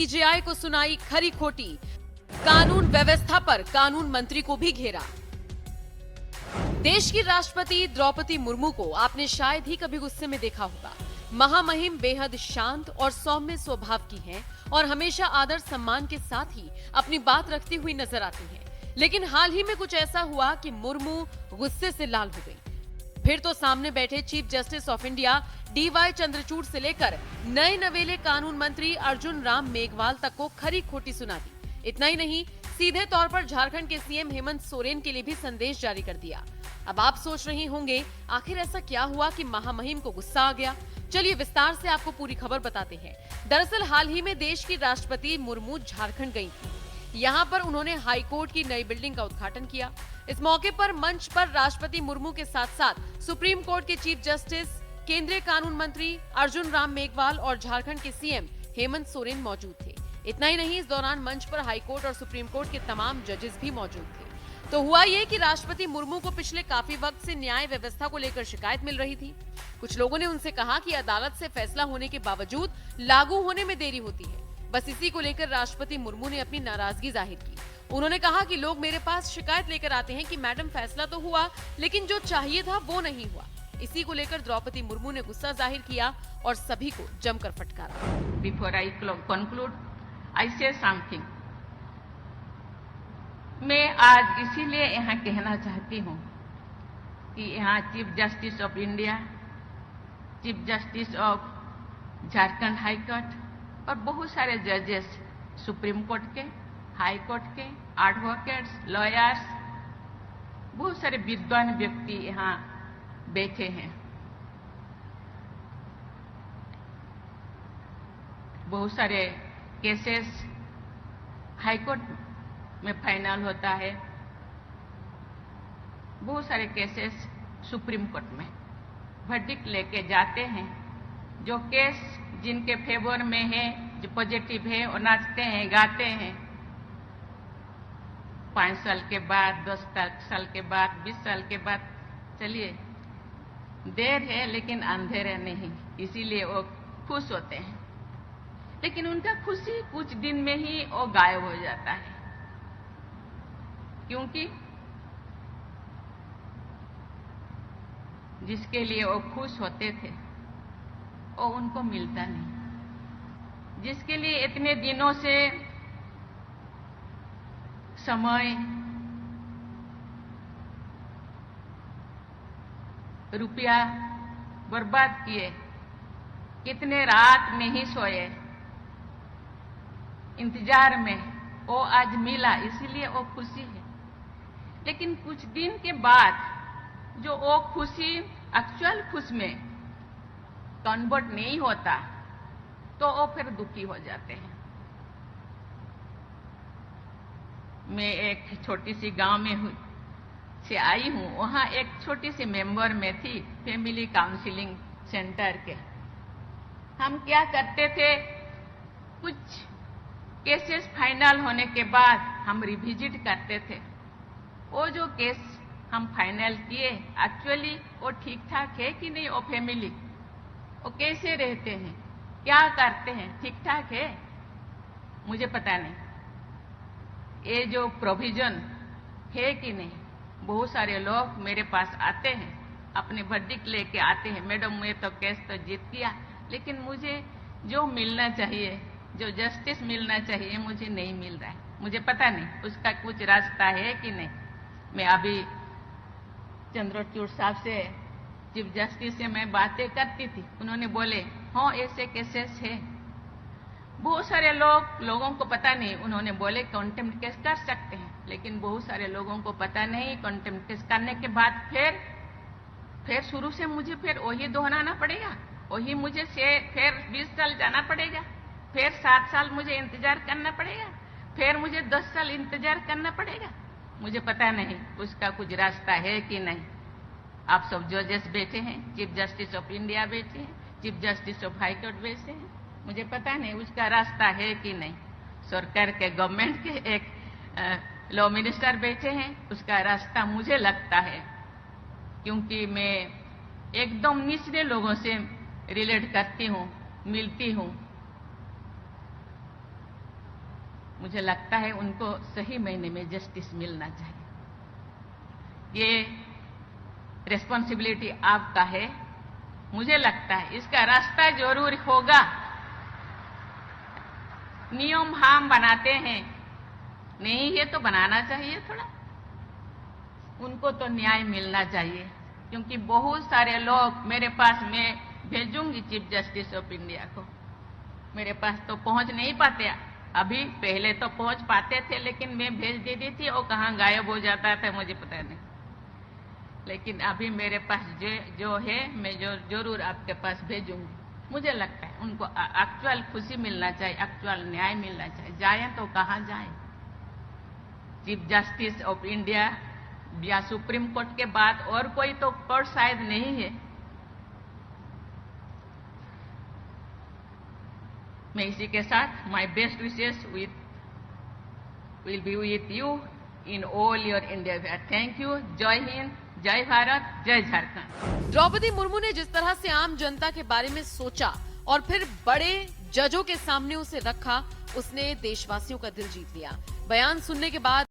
CJI को सुनाई खरी खोटी, कानून व्यवस्था पर कानून मंत्री को भी घेरा। देश की राष्ट्रपति द्रौपदी मुर्मू को आपने शायद ही कभी गुस्से में देखा होगा। महामहिम बेहद शांत और सौम्य स्वभाव की हैं और हमेशा आदर सम्मान के साथ ही अपनी बात रखती हुई नजर आती हैं। लेकिन हाल ही में कुछ ऐसा हुआ कि मुर्मू गुस्से से लाल हो गई। फिर तो सामने बैठे chief justice of India D Y Chandrachud से लेकर नए नवेले कानून मंत्री अर्जुन राम मेघवाल तक को खरी खोटी सुना दी। इतना ही नहीं, सीधे तौर पर झारखंड के सीएम हेमंत सोरेन के लिए भी संदेश जारी कर दिया। अब आप सोच रहे होंगे आखिर ऐसा क्या हुआ कि महामहिम को गुस्सा आ गया। चलिए विस्तार से आपको पूरी खबर बताते हैं। दरअसल हाल ही में देश की राष्ट्रपति मुर्मू झारखंड गई थी। यहाँ पर उन्होंने हाई कोर्ट की नई बिल्डिंग का उद्घाटन किया। इस मौके पर मंच पर राष्ट्रपति मुर्मू के साथ साथ सुप्रीम कोर्ट के चीफ जस्टिस, केंद्रीय कानून मंत्री अर्जुन राम मेघवाल और झारखंड के सीएम हेमंत सोरेन मौजूद थे। इतना ही नहीं, इस दौरान मंच पर हाई कोर्ट और सुप्रीम कोर्ट के तमाम जजेस भी मौजूद थे। तो हुआ ये कि राष्ट्रपति मुर्मू को पिछले काफी वक्त से न्याय व्यवस्था को लेकर शिकायत मिल रही थी। कुछ लोगों ने उनसे कहा कि अदालत से फैसला होने के बावजूद लागू होने में देरी होती है। बस इसी को लेकर राष्ट्रपति मुर्मू ने अपनी नाराजगी जाहिर की। उन्होंने कहा कि लोग मेरे पास शिकायत लेकर आते हैं कि मैडम फैसला तो हुआ, लेकिन जो चाहिए था वो नहीं हुआ। इसी को लेकर द्रौपदी मुर्मू ने गुस्सा जाहिर किया और सभी को जमकर फटकारा। बिफोर आई कंक्लूड, आई से समथिंग। मैं आज इसीलिए यहाँ कहना चाहती हूँ कि यहाँ chief justice of India, chief justice of Jharkhand high court और बहुत सारे जजेस, सुप्रीम कोर्ट के, हाई कोर्ट के, एडवोकेट्स, लॉयर्स, बहुत सारे विद्वान व्यक्ति यहाँ बैठे हैं। बहुत सारे केसेस हाई कोर्ट में फाइनल होता है, बहुत सारे केसेस सुप्रीम कोर्ट में वर्डिक्ट लेके जाते हैं। जो केस जिनके फेवर में है, जो पॉजिटिव है, वो नाचते हैं, गाते हैं। 5 साल के बाद, 10 साल के बाद, 20 साल के बाद, चलिए देर है लेकिन अंधेरे नहीं, इसीलिए वो खुश होते हैं। लेकिन उनका खुशी कुछ दिन में ही वो गायब हो जाता है, क्योंकि जिसके लिए वो खुश होते थे वो उनको मिलता नहीं। जिसके लिए इतने दिनों से समय, रुपया बर्बाद किए, कितने रात में ही सोए इंतजार में, वो आज मिला, इसीलिए वो खुशी है। लेकिन कुछ दिन के बाद जो वो खुशी एक्चुअल खुश में कन्वर्ट नहीं होता तो वो फिर दुखी हो जाते हैं। मैं एक छोटी सी गांव में से आई हूँ। वहाँ एक छोटी सी मेंबर में थी फैमिली काउंसलिंग सेंटर के। हम क्या करते थे, कुछ केसेस फाइनल होने के बाद हम रिविजिट करते थे। वो जो केस हम फाइनल किए एक्चुअली वो ठीक ठाक है कि नहीं, वो फैमिली वो कैसे रहते हैं, क्या करते हैं, ठीक ठाक है, मुझे पता नहीं। ये जो प्रोविजन है कि नहीं। बहुत सारे लोग मेरे पास आते हैं, अपने वर्डिक्ट लेके आते हैं, मैडम मैं तो केस तो जीत गया, लेकिन मुझे जो मिलना चाहिए, जो जस्टिस मिलना चाहिए, मुझे नहीं मिल रहा है। मुझे पता नहीं उसका कुछ रास्ता है कि नहीं। मैं अभी चंद्रचूड़ साहब से, चीफ जस्टिस से मैं बातें करती थी, उन्होंने बोले हाँ ऐसे केसेस है। बहुत सारे लोगों को पता नहीं, उन्होंने बोले कंटेम्प्ट केस कर सकते हैं, लेकिन बहुत सारे लोगों को पता नहीं। कंटेम्प्ट केस करने के बाद फिर शुरू से मुझे फिर वही दोहराना पड़ेगा, वही मुझे फिर 20 साल जाना पड़ेगा, फिर 7 साल मुझे इंतजार करना पड़ेगा, फिर मुझे 10 साल इंतजार करना पड़ेगा। मुझे पता नहीं उसका कुछ रास्ता है कि नहीं। आप सब जजेस बैठे हैं, चीफ जस्टिस ऑफ इंडिया बैठे हैं, chief justice of high court बैठे हैं, मुझे पता नहीं उसका रास्ता है कि नहीं। सरकार के, गवर्नमेंट के एक लॉ मिनिस्टर बैठे हैं, उसका रास्ता मुझे लगता है, क्योंकि मैं एकदम निचले लोगों से रिलेट करती हूँ, मिलती हूँ। मुझे लगता है उनको सही महीने में जस्टिस मिलना चाहिए। ये रिस्पॉन्सिबिलिटी आपका है। मुझे लगता है इसका रास्ता जरूर होगा। नियम हम बनाते हैं, नहीं है तो बनाना चाहिए थोड़ा। उनको तो न्याय मिलना चाहिए, क्योंकि बहुत सारे लोग मेरे पास, मैं भेजूंगी चीफ जस्टिस ऑफ इंडिया को, मेरे पास तो पहुंच नहीं पाते अभी। पहले तो पहुंच पाते थे, लेकिन मैं भेज देती थी, वो कहाँ गायब हो जाता था मुझे पता नहीं। लेकिन अभी मेरे पास जो है, मैं जरूर आपके पास भेजूंगी। मुझे लगता है उनको एक्चुअल खुशी मिलना चाहिए, एक्चुअल न्याय मिलना चाहिए। जाए तो कहाँ जाए? चीफ जस्टिस ऑफ इंडिया या सुप्रीम कोर्ट के बाद और कोई तो कोर्ट शायद नहीं है। मैं इसी के साथ my best wishes will be with you in all your India. Thank you. जय हिंद, जय भारत, जय झारखंड। द्रौपदी मुर्मू ने जिस तरह से आम जनता के बारे में सोचा और फिर बड़े जजों के सामने उसे रखा, उसने देशवासियों का दिल जीत लिया। बयान सुनने के बाद